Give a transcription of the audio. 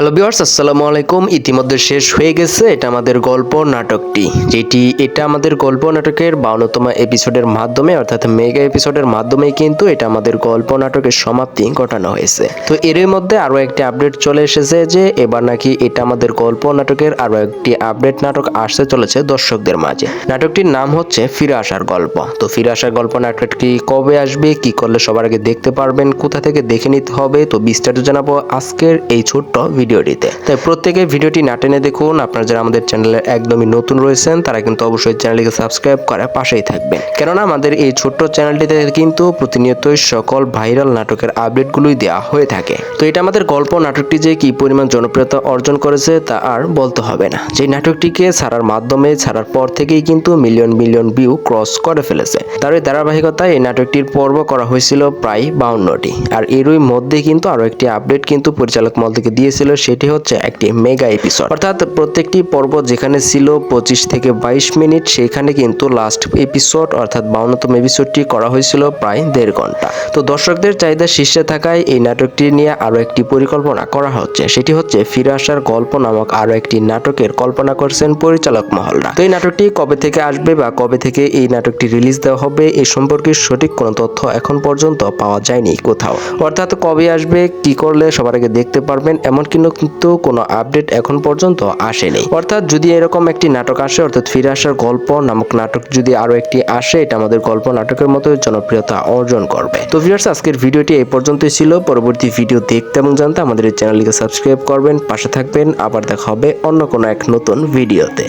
Hello viewers, আসসালামু আলাইকুম। ইতিমধ্যে শেষ হয়ে গেছে এটা আমাদের গল্প নাটকটি, এটা আমাদের গল্প নাটকের 52তম এপিসোডের মাধ্যমে অর্থাৎ মেগা এপিসোডের মাধ্যমে কিন্তু এটা আমাদের গল্প নাটকের সমাপ্তি ঘটানো হয়েছে। তো এরই মধ্যে আরো একটি আপডেট চলে এসেছে যে এবার নাকি এটা আমাদের গল্প নাটকের আরো একটি আপডেট নাটক আসতে চলেছে দর্শকদের মাঝে। নাটকটির নাম হচ্ছে ফিরে আসার গল্প। তো ফিরে আসার গল্প নাটকটি কবে আসবে, কি করলে সবার আগে দেখতে পারবেন, কোথা থেকে দেখে নিতে হবে, তো বিস্তারিত জানাবো আজকের এই ছোট্ট ভিডিওটিতে। তাই প্রত্যেকে ভিডিওটি না টেনে দেখুন। আপনারা যারা আমাদের চ্যানেলে একদমই নতুন রয়েছেন তারা কিন্তু অবশ্যই চ্যানেলটিকে সাবস্ক্রাইব করে পাশেই থাকবেন, কেননা আমাদের এই ছোট্ট চ্যানেলটিতে কিন্তু প্রতিনিয়তই সকল ভাইরাল নাটকের আপডেটগুলোই দেওয়া হয়ে থাকে। তো এটা আমাদের গল্প নাটকটি যে কি পরিমাণ জনপ্রিয়তা অর্জন করেছে তা আর বলতে হবে না। যে নাটকটিকে ছাড়ার মাধ্যমে ছাড়ার পর থেকেই কিন্তু মিলিয়ন মিলিয়ন ভিউ ক্রস করে ফেলেছে। তার এই ধারাবাহিকতায় এই নাটকটির পর্ব করা হয়েছিল প্রায় 52টি। আর এরই মধ্যে কিন্তু আরো একটি আপডেট কিন্তু পরিচালক মহল থেকে দিয়েছিল, সেটি হচ্ছে একটি মেগা এপিসোড। অর্থাৎ প্রত্যেকটি পর্ব যেখানে ছিল 25 থেকে 22 মিনিট, সেখানে কিন্তু লাস্ট এপিসোড অর্থাৎ 52তম এপিসোডটি করা হয়েছিল প্রায় 1.5 ঘন্টা। তো দর্শকদের চাহিদা শীর্ষে থাকায় এই নাটকটি নিয়ে আরো একটি পরিকল্পনা করা হচ্ছে, সেটি হচ্ছে ফিরে আসার গল্প নামক আরো একটি নাটকের কল্পনা করছেন পরিচালক মহলরা। তো এই নাটকটি কবে থেকে আসবে বা কবে থেকে এই নাটকটি রিলিজ দেওয়া হবে এই সম্পর্কে সঠিক কোনো তথ্য এখন পর্যন্ত পাওয়া যায়নি কোথাও। অর্থাৎ কবে আসবে, কি করলে সবার আগে দেখতে পারবেন, এমন কিন্তু কোনো আপডেট এখন পর্যন্ত আসেনি। অর্থাৎ যদি এরকম একটি নাটক আসে, অর্থাৎ ফিরে আসার গল্প নামক নাটক যদি আরো একটি আসে, এটা আমাদের গল্প নাটকের মতো জনপ্রিয়তা অর্জন করবে। তো ভিউয়ার্স, আজকের ভিডিওটি এই পর্যন্তই ছিল। পরবর্তী ভিডিও দেখতে এবং জানতে আমাদের এই চ্যানেলটিকে সাবস্ক্রাইব করবেন, পাশে থাকবেন। আবার দেখা হবে অন্য কোনো এক নতুন ভিডিওতে।